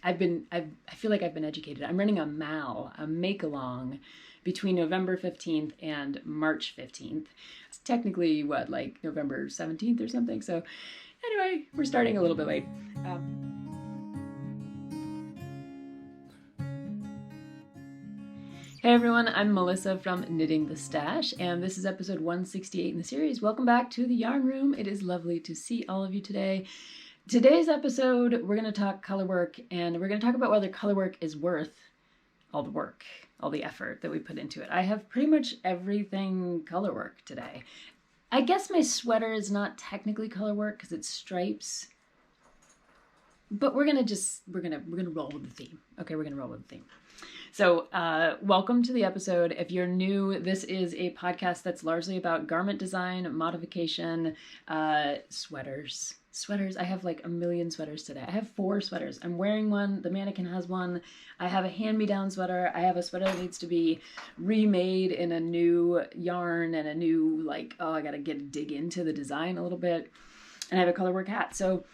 I feel like I've been educated. I'm running a make-along between November 15th and March 15th. It's technically like November 17th or something. So anyway, we're starting a little bit late. Hey everyone, I'm Melissa from Knitting the Stash, and this is episode 168 in the series. Welcome back to the yarn room. It is lovely to see all of you today. Today's episode, we're going to talk color work, and we're going to talk about whether color work is worth all the work, all the effort that we put into it. I have pretty much everything color work today. I guess my sweater is not technically color work because it's stripes, but we're gonna roll with the theme. Okay, we're gonna roll with the theme. So welcome to the episode. If you're new, this is a podcast that's largely about garment design, modification, sweaters. I have like a million sweaters today. I have 4 sweaters. I'm wearing one. The mannequin has one. I have a hand-me-down sweater. I have a sweater that needs to be remade in a new yarn and a new, I gotta dig into the design a little bit. And I have a colorwork hat. So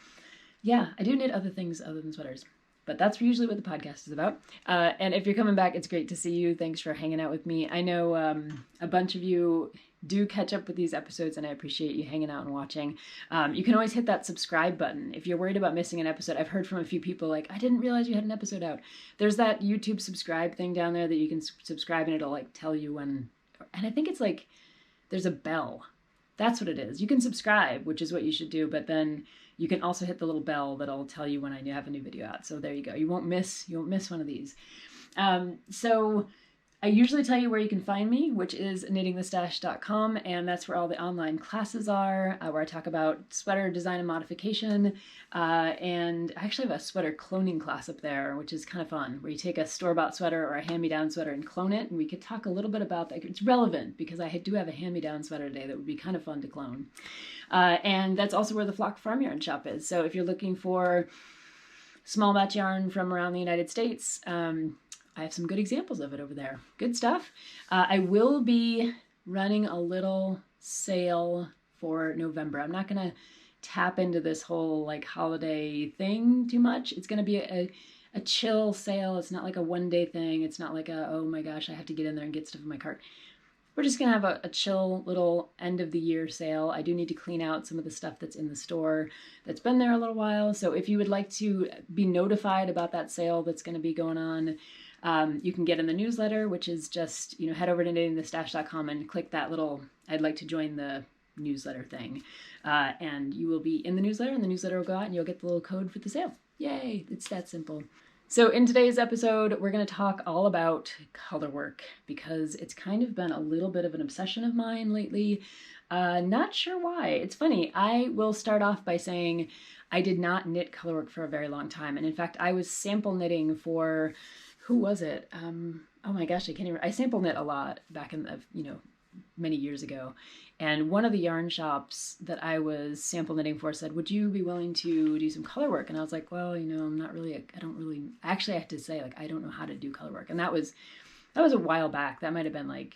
yeah, I do knit other things other than sweaters. But that's usually what the podcast is about. And if you're coming back, it's great to see you. Thanks for hanging out with me. I know a bunch of you do catch up with these episodes, and I appreciate you hanging out and watching. You can always hit that subscribe button. If you're worried about missing an episode, I've heard from a few people like, I didn't realize you had an episode out. There's that YouTube subscribe thing down there that you can subscribe and it'll tell you when. And I think it's there's a bell. That's what it is. You can subscribe, which is what you should do, but then you can also hit the little bell that'll tell you when I have a new video out. So there you go. You won't miss one of these. So I usually tell you where you can find me, which is knittingthestash.com, and that's where all the online classes are, where I talk about sweater design and modification, and I actually have a sweater cloning class up there, which is kind of fun, where you take a store-bought sweater or a hand-me-down sweater and clone it, and we could talk a little bit about that. It's relevant, because I do have a hand-me-down sweater today that would be kind of fun to clone. And that's also where the Flock Farm Yarn Shop is, so if you're looking for small batch yarn from around the United States, I have some good examples of it over there. Good stuff. I will be running a little sale for November. I'm not going to tap into this whole holiday thing too much. It's going to be a chill sale. It's not like a one-day thing. It's not like oh my gosh, I have to get in there and get stuff in my cart. We're just going to have a chill little end of the year sale. I do need to clean out some of the stuff that's in the store that's been there a little while. So if you would like to be notified about that sale that's going to be going on, you can get in the newsletter, which is just, head over to knittingthestash.com and click that little, I'd like to join the newsletter thing. And you will be in the newsletter, and the newsletter will go out and you'll get the little code for the sale. Yay, it's that simple. So in today's episode, we're going to talk all about color work, because it's kind of been a little bit of an obsession of mine lately. Not sure why. It's funny. I will start off by saying I did not knit color work for a very long time. And in fact, I was sample knitting for, who was it? Oh my gosh, I can't even, I sample knit a lot back in the, many years ago. And one of the yarn shops that I was sample knitting for said, would you be willing to do some color work? And I was like, well, I'm not really, actually I have to say, I don't know how to do color work. And that was a while back. That might've been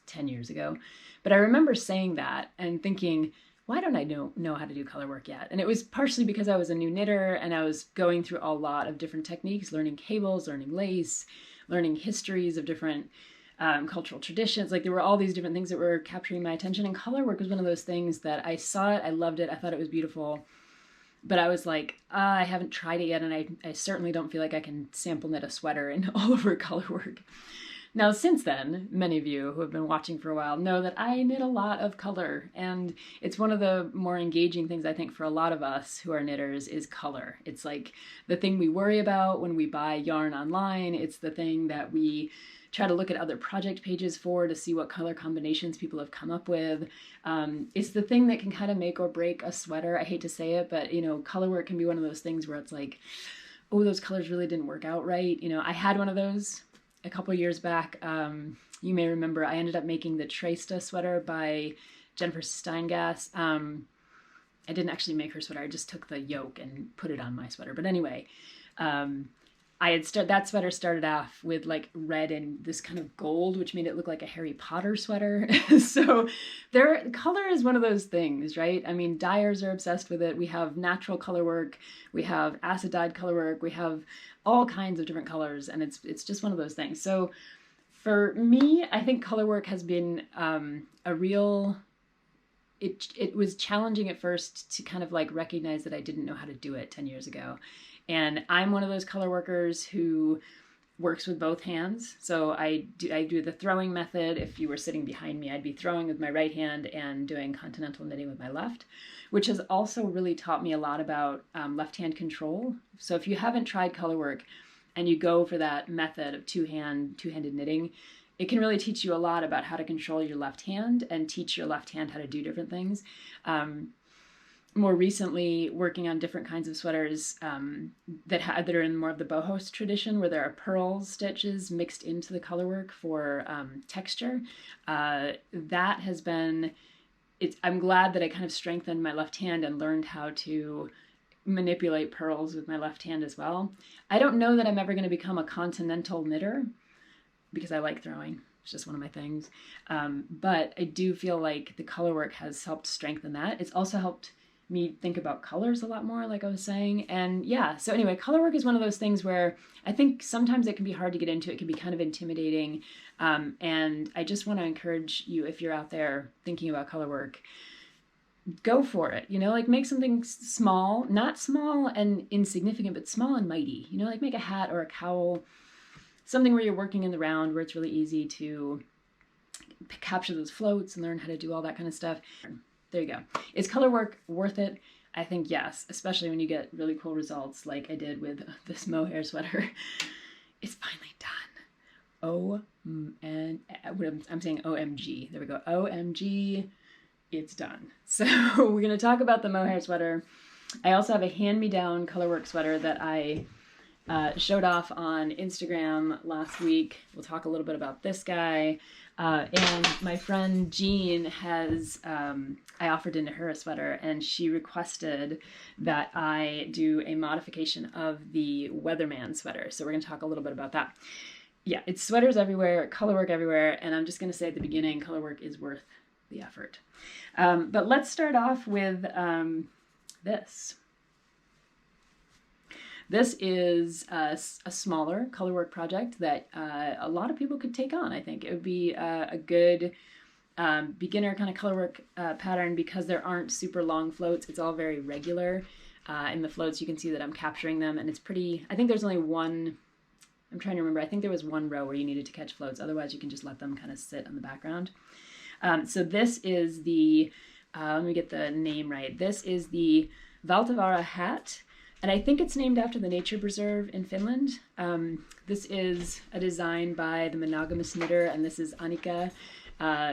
10 years ago. But I remember saying that and thinking, why don't I know how to do color work yet? And it was partially because I was a new knitter and I was going through a lot of different techniques, learning cables, learning lace, learning histories of different cultural traditions. There were all these different things that were capturing my attention, and color work was one of those things that I saw it, I loved it, I thought it was beautiful, but I was like, I haven't tried it yet, and I certainly don't feel like I can sample knit a sweater in all over color work. Now, since then, many of you who have been watching for a while know that I knit a lot of color, and it's one of the more engaging things I think for a lot of us who are knitters is color. It's the thing we worry about when we buy yarn online. It's the thing that we try to look at other project pages for to see what color combinations people have come up with. It's the thing that can kind of make or break a sweater. I hate to say it, but color work can be one of those things where it's oh, those colors really didn't work out right. I had one of those a couple years back. You may remember I ended up making the Trista sweater by Jennifer Steingass. I didn't actually make her sweater. I just took the yoke and put it on my sweater. But anyway, that sweater started off with like red and this kind of gold, which made it look like a Harry Potter sweater. So color is one of those things, right? I mean, dyers are obsessed with it. We have natural color work, we have acid dyed color work, we have all kinds of different colors, and it's just one of those things. So for me, I think color work has been it was challenging at first to kind of like recognize that I didn't know how to do it 10 years ago. And I'm one of those color workers who works with both hands. So I do the throwing method. If you were sitting behind me, I'd be throwing with my right hand and doing continental knitting with my left, which has also really taught me a lot about left hand control. So if you haven't tried color work and you go for that method of two-handed knitting, it can really teach you a lot about how to control your left hand and teach your left hand how to do different things. More recently, working on different kinds of sweaters that are in more of the boho tradition, where there are pearl stitches mixed into the color work for texture. That has been, I'm glad that I kind of strengthened my left hand and learned how to manipulate pearls with my left hand as well. I don't know that I'm ever going to become a continental knitter because I like throwing. It's just one of my things. But I do feel like the color work has helped strengthen that. It's also helped me think about colors a lot more, like I was saying. And yeah, so anyway, color work is one of those things where I think sometimes it can be hard to get into. It can be kind of intimidating. And I just want to encourage you, if you're out there thinking about color work, go for it. You know, like make something small, not small and insignificant, but small and mighty. You know, like make a hat or a cowl, something where you're working in the round, where it's really easy to capture those floats and learn how to do all that kind of stuff. There you go. Is color work worth it? I think yes, especially when you get really cool results like I did with this mohair sweater. It's finally done. I'm saying OMG. There we go. OMG, it's done. So we're going to talk about the mohair sweater. I also have a hand-me-down colorwork sweater that I showed off on Instagram last week. We'll talk a little bit about this guy. And my friend Jean has, I offered into her a sweater, and she requested that I do a modification of the Weatherman sweater. So we're going to talk a little bit about that. Yeah, it's sweaters everywhere, colorwork everywhere, and I'm just going to say at the beginning, colorwork is worth the effort. But let's start off with this. This is a smaller colorwork project that a lot of people could take on, I think. It would be a good beginner kind of colorwork pattern because there aren't super long floats. It's all very regular. In the floats, you can see that I'm capturing them, and it's pretty, I think there's only one, I'm trying to remember, I think there was one row where you needed to catch floats. Otherwise, you can just let them kind of sit on the background. So this is the, let me get the name right. This is the Valtavaara Hat. And I think it's named after the nature preserve in Finland. This is a design by the monogamous knitter, and this is Enikö,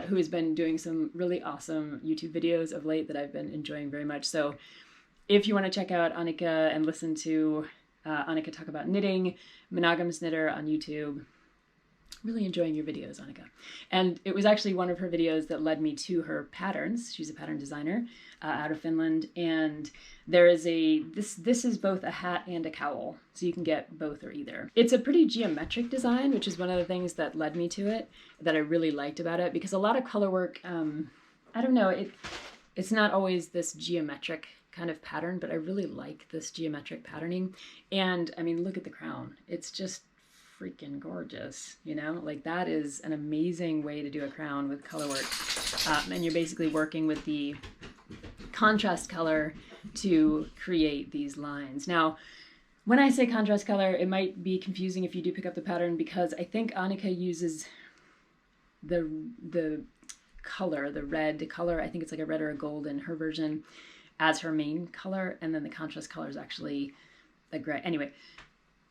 who has been doing some really awesome YouTube videos of late that I've been enjoying very much. So if you want to check out Enikö and listen to Enikö talk about knitting, monogamous knitter on YouTube, really enjoying your videos, Enikö. And it was actually one of her videos that led me to her patterns. She's a pattern designer out of Finland, and there is this is both a hat and a cowl, so you can get both or either. It's a pretty geometric design, which is one of the things that led me to it, that I really liked about it, because a lot of color work, I don't know, it's not always this geometric kind of pattern, but I really like this geometric patterning. And I mean, look at the crown. It's just freaking gorgeous, you know, like that is an amazing way to do a crown with color work. And you're basically working with the contrast color to create these lines. Now, when I say contrast color, it might be confusing if you do pick up the pattern, because I think Enikö uses the color, the red color, I think it's like a red or a gold in her version, as her main color, and then the contrast color is actually a gray. Anyway,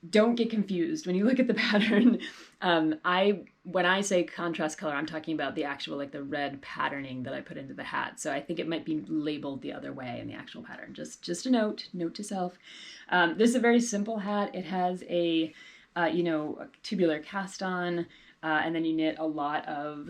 don't get confused when you look at the pattern. When I say contrast color, I'm talking about the actual, like the red patterning that I put into the hat. So I think it might be labeled the other way in the actual pattern. Just a note to self. This is a very simple hat. It has a tubular cast on, and then you knit a lot of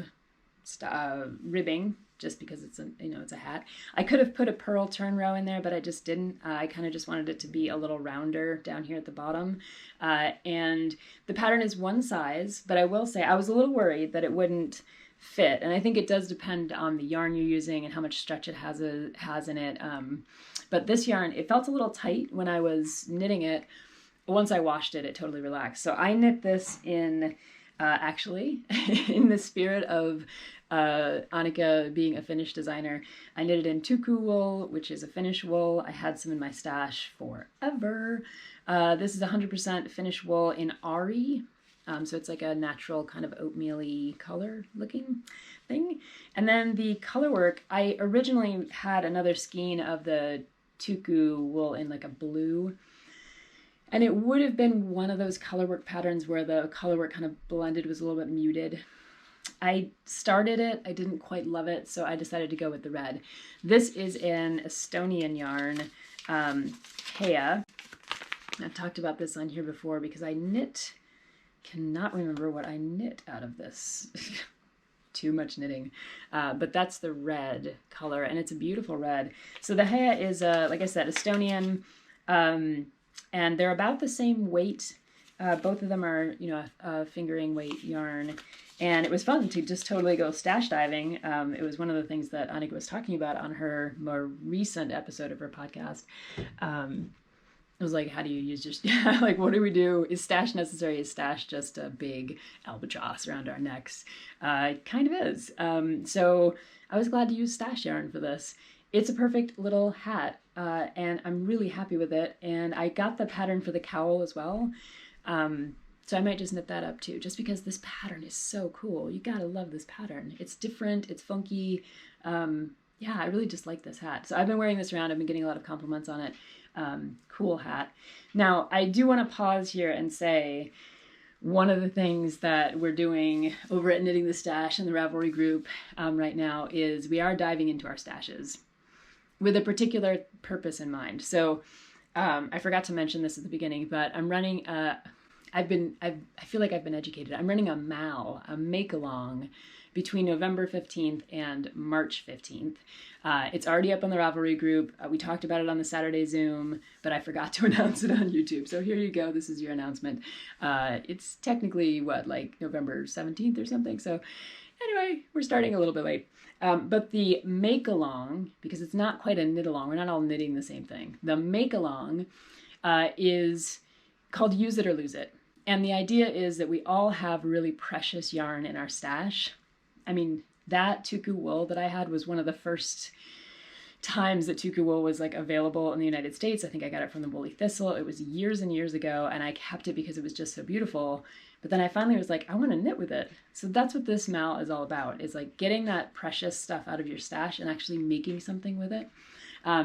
ribbing, just because it's it's a hat. I could have put a pearl turn row in there, but I just didn't. I kind of just wanted it to be a little rounder down here at the bottom. And the pattern is one size, but I will say I was a little worried that it wouldn't fit, and I think it does depend on the yarn you're using and how much stretch it has in it. But this yarn, it felt a little tight when I was knitting it. Once I washed it, it totally relaxed. So I knit this in, actually, in the spirit of Enikö being a Finnish designer. I knitted in tuku wool, which is a Finnish wool. I had some in my stash forever. This is 100% Finnish wool in Ari. So it's like a natural kind of oatmeal-y color looking thing. And then the Colorwork, I originally had another skein of the tuku wool in like a blue. And it would have been one of those Colorwork patterns where the colorwork kind of blended, was a little bit muted. I started it, I didn't quite love it, so I decided to go with the red. This is an Estonian yarn, Hea. I've talked about this on here before because I cannot remember what I knit out of this. Too much knitting. But that's the red color, and it's a beautiful red. So the Hea is, like I said, Estonian, and they're about the same weight. Both of them are, a fingering weight yarn. And it was fun to just totally go stash diving. It was one of the things that Enikö was talking about on her more recent episode of her podcast. It was like, how do you use your, like, what do we do? Is stash necessary? Is stash just a big albatross around our necks? It kind of is. So I was glad to use stash yarn for this. It's a perfect little hat, and I'm really happy with it. And I got the pattern for the cowl as well. So I might just knit that up too, just because this pattern is so cool. You gotta love this pattern. It's different, it's funky. Yeah, I really just like this hat. So I've been wearing this around. I've been getting a lot of compliments on it. Cool hat. Now, I do want to pause here and say one of the things that we're doing over at Knitting the Stash and the Ravelry group right now is we are diving into our stashes with a particular purpose in mind. So I forgot to mention this at the beginning, but I'm running I feel like I've been educated. I'm running a MAL, a make-along, between November 15th and March 15th. It's already up on the Ravelry group. We talked about it on the Saturday Zoom, but I forgot to announce it on YouTube. So here you go. This is your announcement. It's technically, like November 17th or something. So anyway, we're starting a little bit late. But the make-along, because it's not quite a knit-along, we're not all knitting the same thing. The make-along is called Use It or Lose It. And the idea is that we all have really precious yarn in our stash. I mean, that tuku wool that I had was one of the first times that tuku wool was like available in the United States. I think I got it from the Woolly Thistle. It was years and years ago, and I kept it because it was just so beautiful. But then I finally was like, I want to knit with it. So that's what this MAL is all about, is like getting that precious stuff out of your stash and actually making something with it.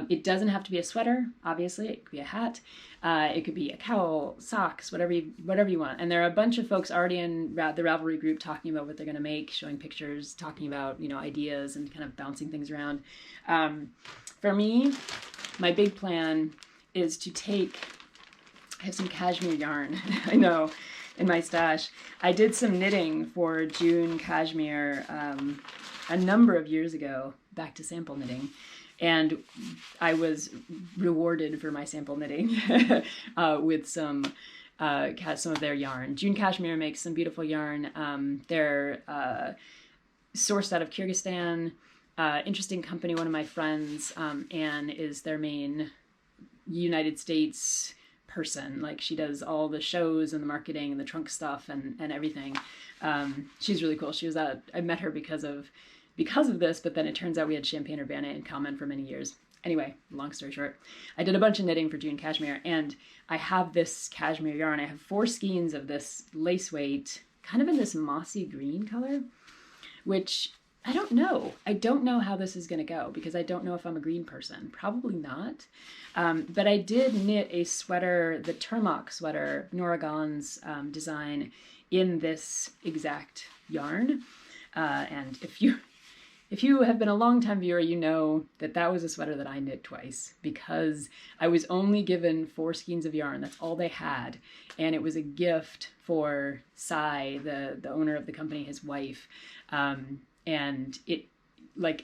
It doesn't have to be a sweater, obviously. It could be a hat. It could be a cowl, socks, whatever you want. And there are a bunch of folks already in the Ravelry group talking about what they're going to make, showing pictures, talking about, ideas and kind of bouncing things around. For me, my big plan is to I have some cashmere yarn, I know, in my stash. I did some knitting for June cashmere a number of years ago, back to sample knitting. And I was rewarded for my sample knitting with some of their yarn. June Cashmere makes some beautiful yarn. They're sourced out of Kyrgyzstan. Interesting company. One of my friends, Anne, is their main United States person. Like, she does all the shows and the marketing and the trunk stuff and everything. She's really cool. I met her because of this, but then it turns out we had Champagne-Urbana in common for many years. Anyway, long story short, I did a bunch of knitting for June Cashmere, and I have this cashmere yarn. I have 4 skeins of this lace weight, kind of in this mossy green color, which I don't know. I don't know how this is going to go, because I don't know if I'm a green person. Probably not. But I did knit a sweater, the Turmok sweater, Norah Gaughan's design, in this exact yarn. And if you have been a long-time viewer, you know that that was a sweater that I knit twice, because I was only given 4 skeins of yarn. That's all they had. And it was a gift for Sai, the owner of the company, his wife. and I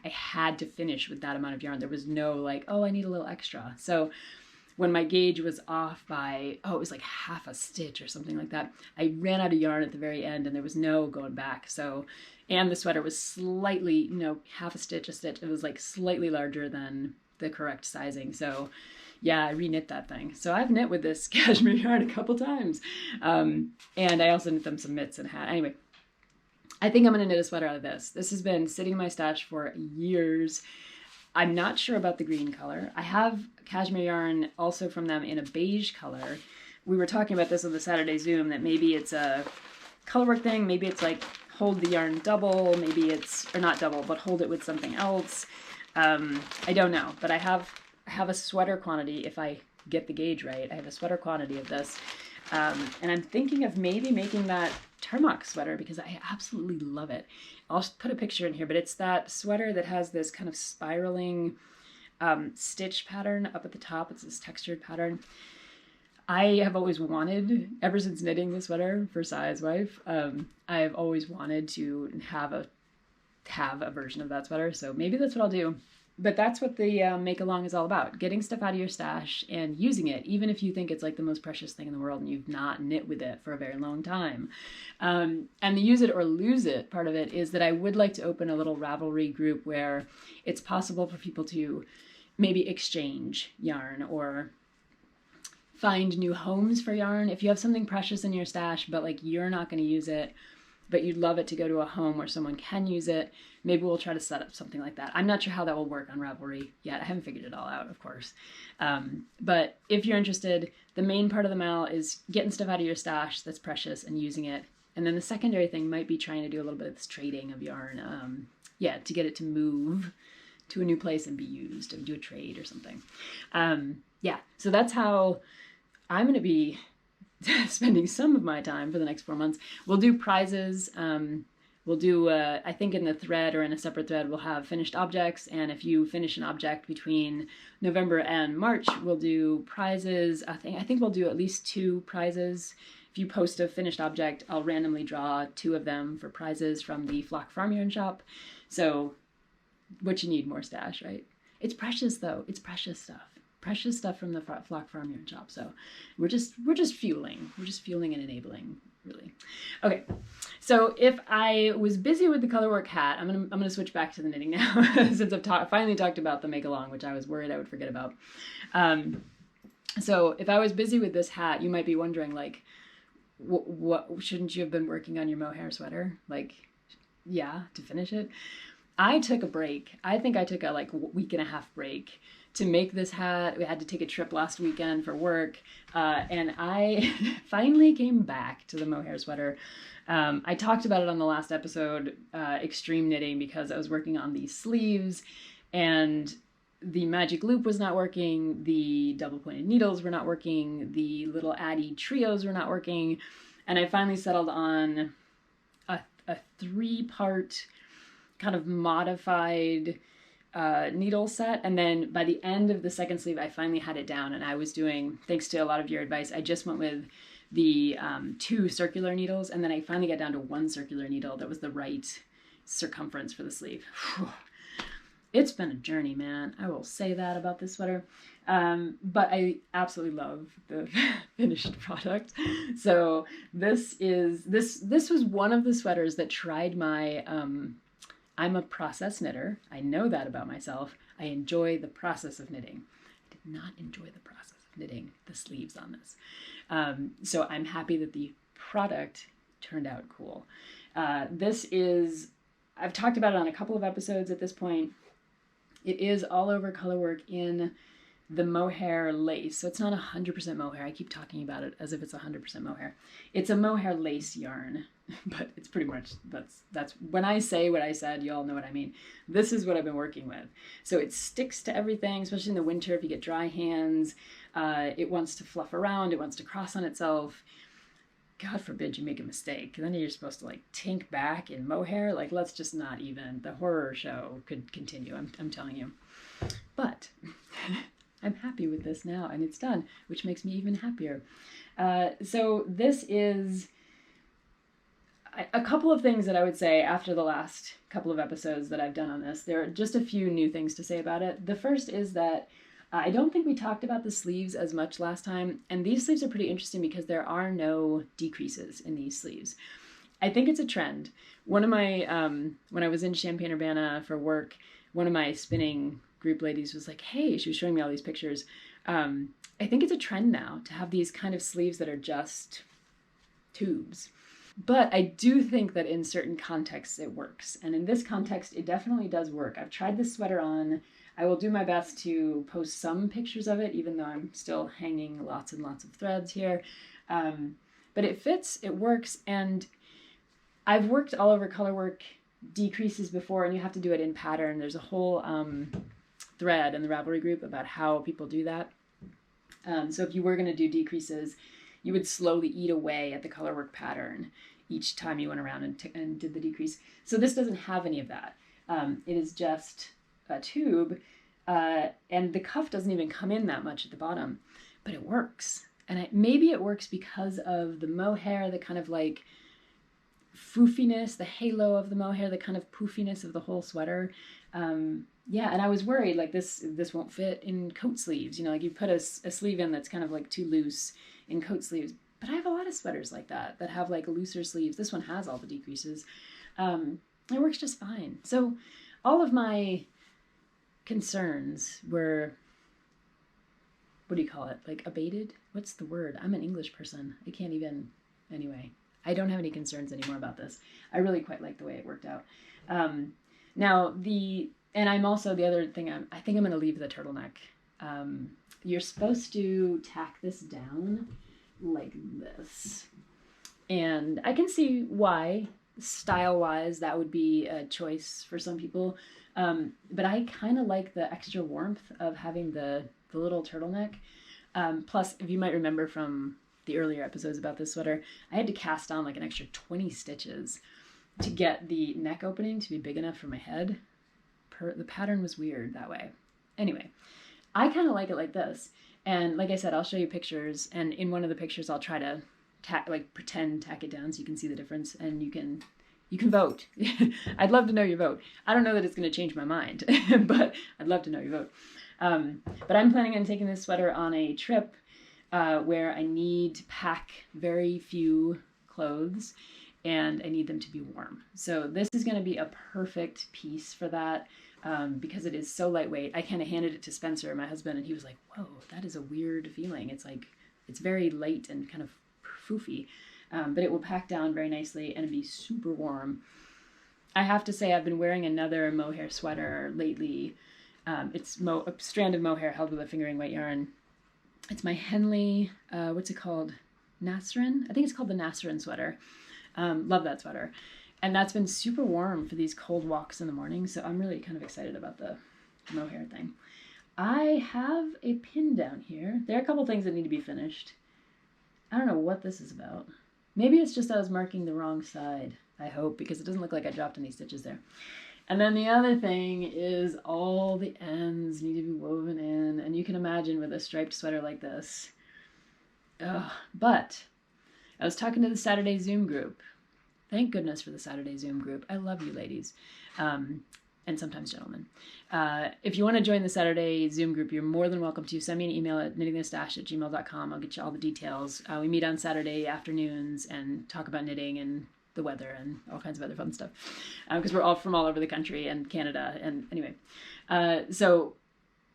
had to finish with that amount of yarn. There was no like, oh, I need a little extra. So when my gauge was off by, it was like half a stitch or something like that, I ran out of yarn at the very end and there was no going back. So, and the sweater was slightly, half a stitch. It was like slightly larger than the correct sizing. So yeah, I reknit that thing. So I've knit with this cashmere yarn a couple times. And I also knit them some mitts and a hat. Anyway, I think I'm going to knit a sweater out of this. This has been sitting in my stash for years. I'm not sure about the green color. I have cashmere yarn also from them in a beige color. We were talking about this on the Saturday Zoom, that maybe it's a colorwork thing. Maybe it's like hold the yarn double. Maybe it's, or not double, but hold it with something else. I don't know, but I have a sweater quantity. If I get the gauge right, I have a sweater quantity of this. And I'm thinking of maybe making that Turmok sweater because I absolutely love it. I'll put a picture in here, but it's that sweater that has this kind of spiraling stitch pattern up at the top. It's this textured pattern. I have always wanted, ever since knitting the sweater for Si's wife, I have always wanted to have a version of that sweater. So maybe that's what I'll do. But that's what the make along is all about. Getting stuff out of your stash and using it, even if you think it's like the most precious thing in the world and you've not knit with it for a very long time. And the use it or lose it part of it is that I would like to open a little Ravelry group where it's possible for people to maybe exchange yarn or find new homes for yarn. If you have something precious in your stash, but like you're not going to use it, but you'd love it to go to a home where someone can use it, maybe we'll try to set up something like that. I'm not sure how that will work on Ravelry yet. I haven't figured it all out, of course. But if you're interested, the main part of the MAL is getting stuff out of your stash that's precious and using it. And then the secondary thing might be trying to do a little bit of this trading of yarn, to get it to move to a new place and be used and do a trade or something. So that's how I'm going to be spending some of my time for the next 4 months. We'll do prizes. We'll do, I think in the thread or in a separate thread, we'll have finished objects. And if you finish an object between November and March, we'll do prizes. I think we'll do at least 2 prizes. If you post a finished object, I'll randomly draw 2 of them for prizes from the Flock Farm Yarn Shop. So what you need, more stash, right? It's precious though. It's precious stuff. Precious stuff from the Flock Farm Yarn Shop. So we're just fueling. We're just fueling and enabling, really. Okay. So if I was busy with the Colorwork hat, I'm gonna switch back to the knitting now since I've finally talked about the make along, which I was worried I would forget about. So if I was busy with this hat, you might be wondering, like, what shouldn't you have been working on your mohair sweater? Like, yeah, to finish it. I took a break. I think I took a week and a half break to make this hat. We had to take a trip last weekend for work, and I finally came back to the mohair sweater. I talked about it on the last episode, extreme knitting, because I was working on these sleeves and the magic loop was not working, the double pointed needles were not working, the little Addy trios were not working, and I finally settled on a 3-part kind of modified needle set. And then by the end of the second sleeve, I finally had it down, and I was doing, thanks to a lot of your advice, I just went with the 2 circular needles, and then I finally got down to 1 circular needle that was the right circumference for the sleeve. It's been a journey, man. I will say that about this sweater. But I absolutely love the finished product. So this was one of the sweaters that tried my, I'm a process knitter. I know that about myself. I enjoy the process of knitting. I did not enjoy the process of knitting the sleeves on this. So I'm happy that the product turned out cool. I've talked about it on a couple of episodes at this point. It is all over Colorwork in the mohair lace. So it's not 100% mohair. I keep talking about it as if it's 100% mohair. It's a mohair lace yarn, but it's pretty much, that's when I say what I said, you all know what I mean. This is what I've been working with. So it sticks to everything, especially in the winter if you get dry hands. It wants to fluff around. It wants to cross on itself. God forbid you make a mistake. Then you're supposed to like tink back in mohair. Like, let's just not even, the horror show could continue. I'm telling you. But I'm happy with this now, and it's done, which makes me even happier. So this is, a couple of things that I would say after the last couple of episodes that I've done on this. There are just a few new things to say about it. The first is that I don't think we talked about the sleeves as much last time, and these sleeves are pretty interesting because there are no decreases in these sleeves. I think it's a trend. One of my, when I was in Champaign-Urbana for work, one of my spinning group ladies was like, hey, she was showing me all these pictures. I think it's a trend now to have these kind of sleeves that are just tubes. But I do think that in certain contexts it works. And in this context, it definitely does work. I've tried this sweater on. I will do my best to post some pictures of it, even though I'm still hanging lots and lots of threads here. But it fits, it works, and I've worked all over Colorwork decreases before, and you have to do it in pattern. There's a whole thread in the Ravelry group about how people do that. So if you were going to do decreases, you would slowly eat away at the Colorwork pattern each time you went around and did the decrease. So this doesn't have any of that. It is just a tube, and the cuff doesn't even come in that much at the bottom, but it works. And maybe it works because of the mohair, the kind of like foofiness, the halo of the mohair, the kind of poofiness of the whole sweater. Yeah, and I was worried like this won't fit in coat sleeves. You know, like you put a sleeve in that's kind of like too loose in coat sleeves. But I have a lot of sweaters like that have like looser sleeves. This one has all the decreases. It works just fine. So all of my concerns were, what do you call it? Like abated? What's the word? I'm an English person. I can't even, anyway. I don't have any concerns anymore about this. I really quite like the way it worked out. And I'm also, the other thing, I think I'm going to leave the turtleneck. You're supposed to tack this down like this. And I can see why, style-wise, that would be a choice for some people. But I kind of like the extra warmth of having the little turtleneck. Plus, if you might remember from the earlier episodes about this sweater, I had to cast on like an extra 20 stitches to get the neck opening to be big enough for my head. The pattern was weird that way. Anyway, I kind of like it like this. And like I said, I'll show you pictures, and in one of the pictures I'll try to pretend tack it down so you can see the difference, and you can vote. I'd love to know your vote. I don't know that it's going to change my mind, but I'd love to know your vote. But I'm planning on taking this sweater on a trip where I need to pack very few clothes, and I need them to be warm. So this is going to be a perfect piece for that, because it is so lightweight. I kind of handed it to Spencer, my husband, and he was like, whoa, that is a weird feeling. It's like, it's very light and kind of foofy, but it will pack down very nicely and be super warm. I have to say I've been wearing another mohair sweater lately. It's a strand of mohair held with a fingering weight yarn. It's my Henley, what's it called? Nasrin? I think it's called the Nasrin sweater. Love that sweater. And that's been super warm for these cold walks in the morning, so I'm really kind of excited about the mohair thing. I have a pin down here. There are a couple things that need to be finished. I don't know what this is about. Maybe it's just I was marking the wrong side, I hope, because it doesn't look like I dropped any stitches there. And then the other thing is all the ends need to be woven in, and you can imagine with a striped sweater like this. Ugh. But I was talking to the Saturday Zoom group. Thank goodness for the Saturday Zoom group. I love you ladies. And sometimes gentlemen. If you want to join the Saturday Zoom group, you're more than welcome to. Send me an email at knittingthestash@gmail.com. I'll get you all the details. We meet on Saturday afternoons and talk about knitting and the weather and all kinds of other fun stuff. Because we're all from all over the country and Canada. And anyway, so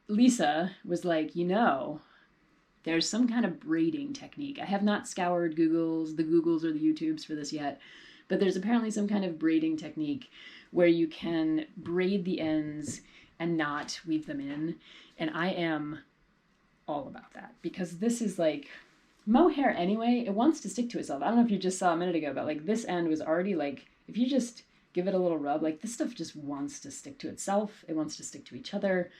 Lisa was like, there's some kind of braiding technique. I have not scoured the Googles or the YouTubes for this yet, but there's apparently some kind of braiding technique where you can braid the ends and not weave them in. And I am all about that, because this is like mohair anyway. It wants to stick to itself. I don't know if you just saw a minute ago, but like this end was already like, if you just give it a little rub, like this stuff just wants to stick to itself. It wants to stick to each other.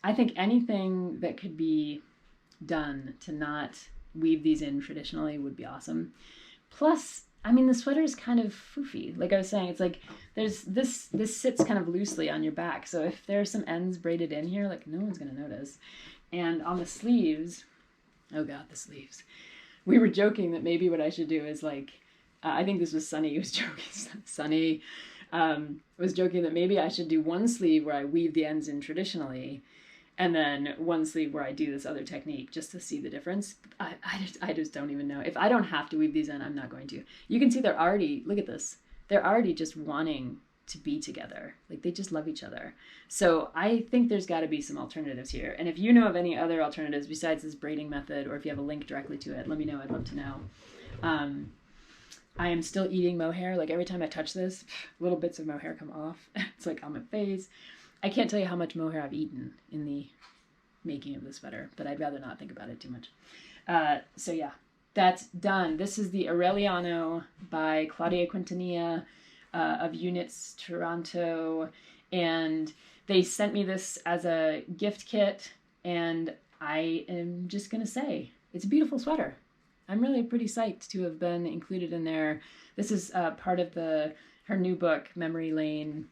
I think anything that could be done to not weave these in traditionally would be awesome. Plus, I mean, the sweater is kind of foofy. Like I was saying, it's like there's this sits kind of loosely on your back. So if there are some ends braided in here, like no one's going to notice. And on the sleeves, oh God, the sleeves. We were joking that maybe what I should do is like I think this was Sunny who was joking. Sunny was joking that maybe I should do one sleeve where I weave the ends in traditionally, and then one sleeve where I do this other technique just to see the difference. I just don't even know. If I don't have to weave these in, I'm not going to. You can see they're already, look at this, they're already just wanting to be together. Like they just love each other. So I think there's got to be some alternatives here. And if you know of any other alternatives besides this braiding method, or if you have a link directly to it, let me know. I'd love to know. I am still eating mohair. Like every time I touch this, little bits of mohair come off. It's like on my face. I can't tell you how much mohair I've eaten in the making of the sweater, but I'd rather not think about it too much. So yeah, that's done. This is the Aureliano by Claudia Quintanilla of Eweknits, Toronto. And they sent me this as a gift kit. And I am just going to say, it's a beautiful sweater. I'm really pretty psyched to have been included in there. This is part of her new book, Memory Lane.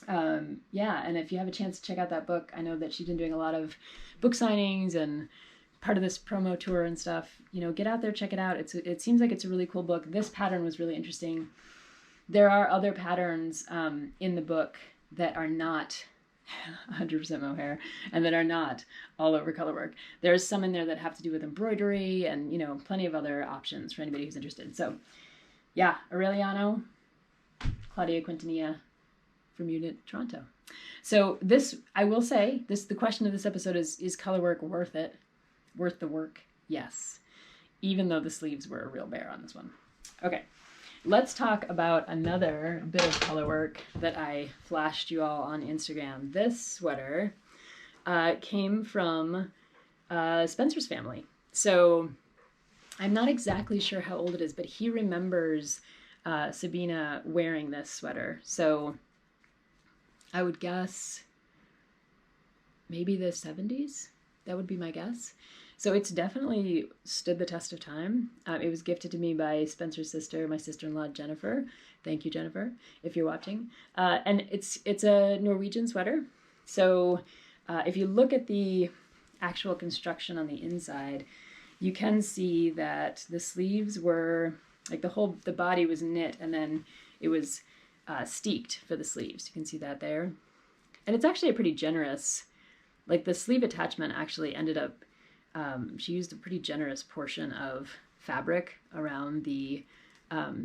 Yeah, and if you have a chance to check out that book, I know that she's been doing a lot of book signings and part of this promo tour and stuff. You know, get out there, check it out. It seems like it's a really cool book. This pattern was really interesting. There are other patterns in the book that are not 100% mohair and that are not all over Colorwork. There's some in there that have to do with embroidery and, you know, plenty of other options for anybody who's interested. So yeah, Aureliano, Claudia Quintanilla from Eweknits, Toronto. So this, I will say, the question of this episode is Colorwork worth it? Worth the work? Yes. Even though the sleeves were a real bear on this one. Okay. Let's talk about another bit of Colorwork that I flashed you all on Instagram. This sweater came from Spencer's family. So I'm not exactly sure how old it is, but he remembers Sabina wearing this sweater. So I would guess maybe the 70s. That would be my guess. So it's definitely stood the test of time. It was gifted to me by Spencer's sister, my sister-in-law, Jennifer. Thank you, Jennifer, if you're watching. And it's a Norwegian sweater. So if you look at the actual construction on the inside, you can see that the sleeves were, like the body was knit and then it was steeked for the sleeves. You can see that there. And it's actually a pretty generous, like the sleeve attachment actually ended up, she used a pretty generous portion of fabric around the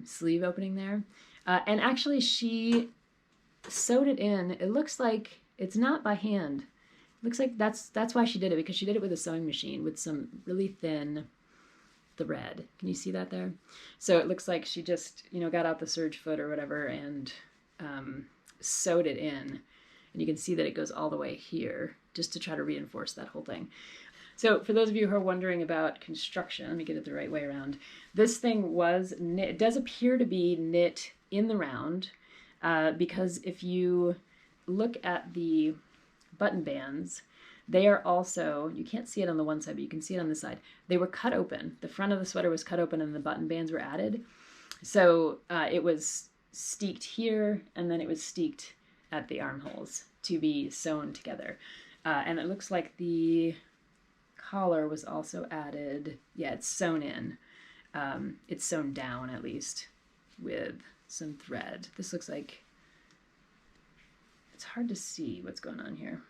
sleeve opening there. And actually she sewed it in. It looks like it's not by hand. It looks like that's why she did it, because she did it with a sewing machine with some really thin thread. Can you see that there? So it looks like she just, you know, got out the serge foot or whatever and sewed it in. And you can see that it goes all the way here just to try to reinforce that whole thing. So for those of you who are wondering about construction, let me get it the right way around. This thing was knit. It does appear to be knit in the round because if you look at the button bands, they are also, you can't see it on the one side, but you can see it on the side. They were cut open. The front of the sweater was cut open and the button bands were added. So it was steeked here and then it was steeked at the armholes to be sewn together. And it looks like the collar was also added. Yeah, it's sewn in. It's sewn down at least with some thread. This looks like, it's hard to see what's going on here.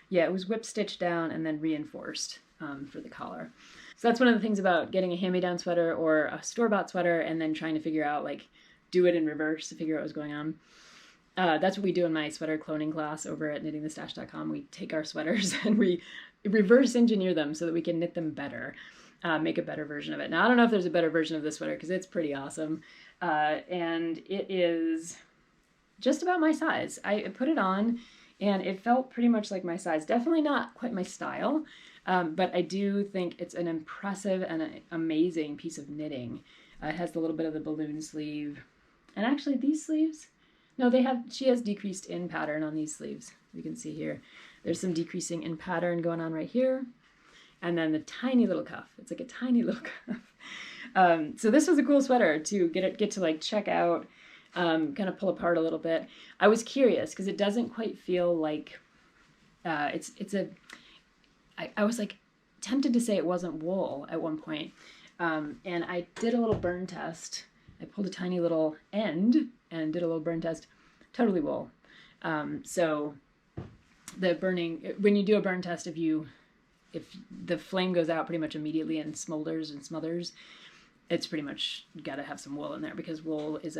Yeah, it was whip stitched down and then reinforced for the collar. So that's one of the things about getting a hand-me-down sweater or a store-bought sweater and then trying to figure out, like, do it in reverse to figure out what was going on. That's what we do in my sweater cloning class over at knittingthestash.com. We take our sweaters and we reverse engineer them so that we can knit them better, make a better version of it. Now, I don't know if there's a better version of this sweater because it's pretty awesome. And it is just about my size. I put it on and it felt pretty much like my size. Definitely not quite my style, but I do think it's an impressive and an amazing piece of knitting. It has a little bit of the balloon sleeve. And actually these sleeves, no, she has decreased in pattern on these sleeves. You can see here, there's some decreasing in pattern going on right here. And then the tiny little cuff. It's like a tiny little cuff. So this was a cool sweater to get to like check out, kind of pull apart a little bit. I was curious because it doesn't quite feel like, I was like tempted to say it wasn't wool at one point. And I did a little burn test I pulled a tiny little end and did a little burn test. Totally wool. So the burning, when you do a burn test, if the flame goes out pretty much immediately and smolders and smothers, it's pretty much got to have some wool in there, because wool is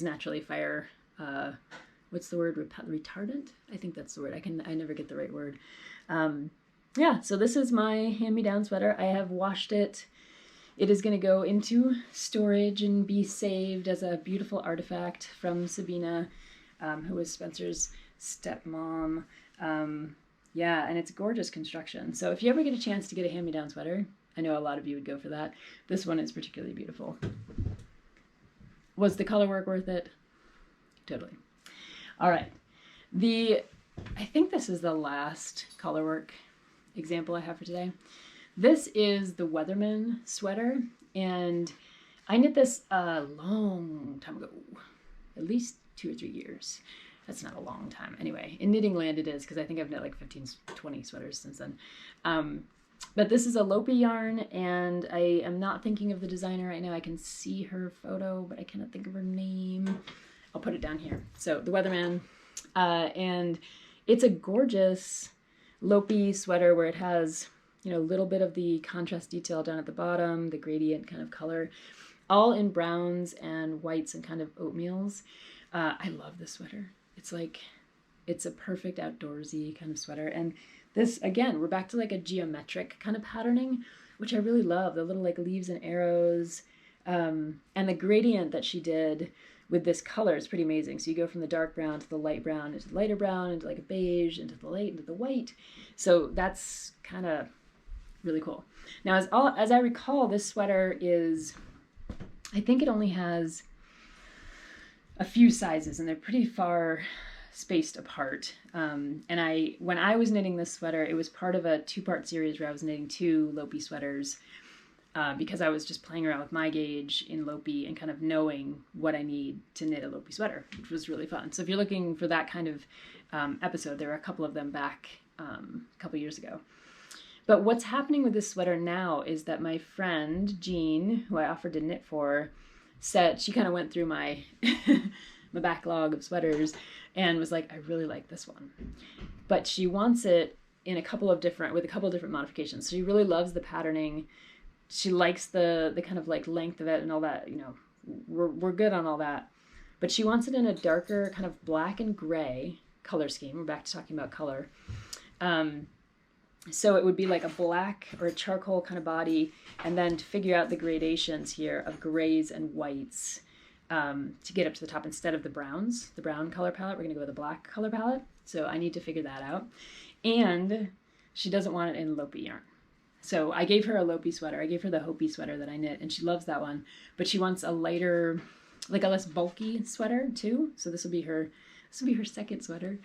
naturally fire, what's the word, retardant? I think that's the word. I never get the right word. Yeah, so this is my hand-me-down sweater. I have washed it. It is going to go into storage and be saved as a beautiful artifact from Sabina, who was Spencer's stepmom. Yeah, and it's gorgeous construction. So if you ever get a chance to get a hand-me-down sweater, I know a lot of you would go for that. This one is particularly beautiful. Was the color work worth it? Totally. All right. I think this is the last color work example I have for today. This is the Weatherman sweater, and I knit this a long time ago, at least 2 or 3 years. That's not a long time. Anyway, in knitting land it is, because I think I've knit like 15, 20 sweaters since then. But this is a Lopi yarn, and I am not thinking of the designer right now. I can see her photo, but I cannot think of her name. I'll put it down here. So the Weatherman, and it's a gorgeous Lopi sweater where it has, you know, a little bit of the contrast detail down at the bottom, the gradient kind of color, all in browns and whites and kind of oatmeals. I love this sweater. It's a perfect outdoorsy kind of sweater. And this, again, we're back to like a geometric kind of patterning, which I really love. The little like leaves and arrows, and the gradient that she did with this color is pretty amazing. So you go from the dark brown to the light brown into the lighter brown into like a beige into the light into the white. So that's kind of really cool. Now, as I recall, this sweater is, I think it only has a few sizes, and they're pretty far spaced apart. And when I was knitting this sweater, it was part of a 2-part series where I was knitting 2 Lopi sweaters, because I was just playing around with my gauge in Lopi and kind of knowing what I need to knit a Lopi sweater, which was really fun. So if you're looking for that kind of episode, there were a couple of them back a couple years ago. But what's happening with this sweater now is that my friend Jean, who I offered to knit for, said, she kind of went through my my backlog of sweaters and was like, I really like this one, but she wants it in a couple of different modifications. So she really loves the patterning. She likes the kind of like length of it and all that, you know, we're good on all that, but she wants it in a darker kind of black and gray color scheme. We're back to talking about color. So it would be like a black or a charcoal kind of body, and then to figure out the gradations here of grays and whites, to get up to the top instead of the browns, the brown color palette, we're going to go with a black color palette. So I need to figure that out. And she doesn't want it in Lopi yarn. So I gave her a Lopi sweater. I gave her the Hopi sweater that I knit, and she loves that one. But she wants a lighter, like a less bulky sweater too. So this will be her second sweater.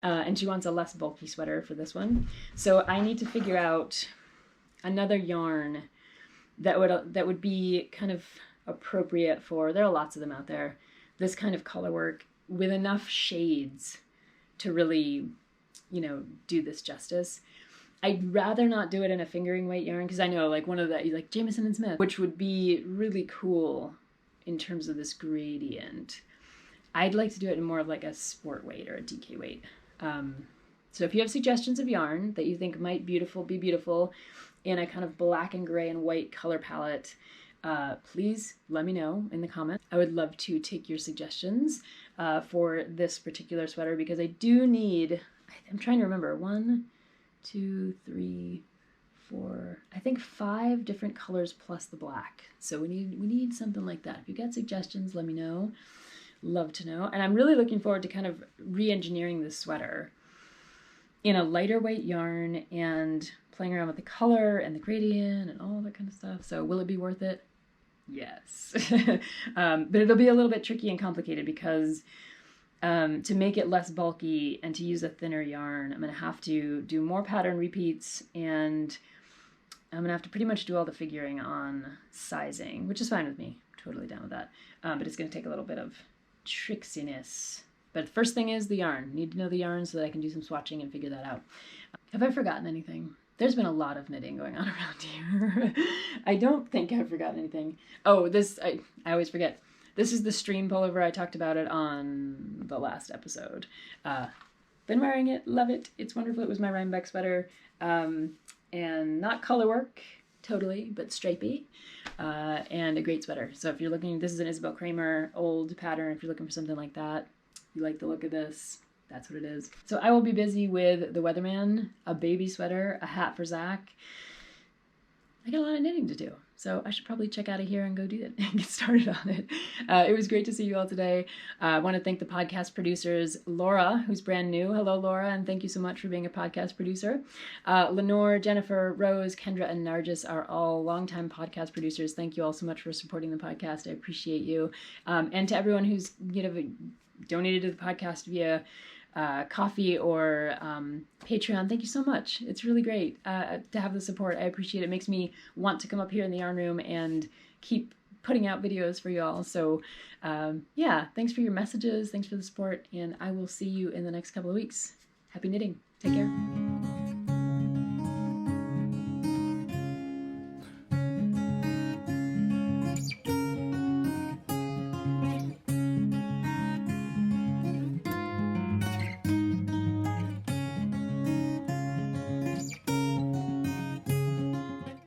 And she wants a less bulky sweater for this one. So I need to figure out another yarn that would be kind of appropriate for, there are lots of them out there, this kind of color work with enough shades to really, you know, do this justice. I'd rather not do it in a fingering weight yarn, because I know like one of the, like Jamieson and Smith, which would be really cool in terms of this gradient. I'd like to do it in more of like a sport weight or a DK weight. So if you have suggestions of yarn that you think might be beautiful in a kind of black and gray and white color palette, please let me know in the comments. I would love to take your suggestions for this particular sweater, because I do need, I'm trying to remember, 1, 2, 3, 4, I think 5 different colors plus the black. So we need something like that. If you got suggestions, let me know. Love to know. And I'm really looking forward to kind of re-engineering this sweater in a lighter weight yarn and playing around with the color and the gradient and all that kind of stuff. So will it be worth it? Yes. But it'll be a little bit tricky and complicated, because to make it less bulky and to use a thinner yarn, I'm going to have to do more pattern repeats, and I'm going to have to pretty much do all the figuring on sizing, which is fine with me. Totally down with that. But it's going to take a little bit of tricksiness. But the first thing is the yarn. Need to know the yarn so that I can do some swatching and figure that out. Have I forgotten anything? There's been a lot of knitting going on around here. I don't think I've forgotten anything. Oh, this, I always forget. This is the stream pullover. I talked about it on the last episode. Been wearing it, love it. It's wonderful. It was my Rhinebeck sweater. And not colorwork, totally, but stripey. And a great sweater. So if you're looking, this is an Isabell Kraemer old pattern. If you're looking for something like that, you like the look of this, that's what it is. So I will be busy with the Weatherman, a baby sweater, a hat for Zach. I got a lot of knitting to do, so I should probably check out of here and go do it and get started on it. It was great to see you all today. I want to thank the podcast producers, Laura, who's brand new. Hello, Laura, and thank you so much for being a podcast producer. Lenore, Jennifer, Rose, Kendra, and Nargis are all longtime podcast producers. Thank you all so much for supporting the podcast. I appreciate you. And to everyone who's donated to the podcast via Coffee or Patreon, thank you so much. It's really great to have the support. I appreciate it. It makes me want to come up here in the yarn room and keep putting out videos for y'all. So yeah, thanks for your messages, thanks for the support, and I will see you in the next couple of weeks. Happy knitting. Take care.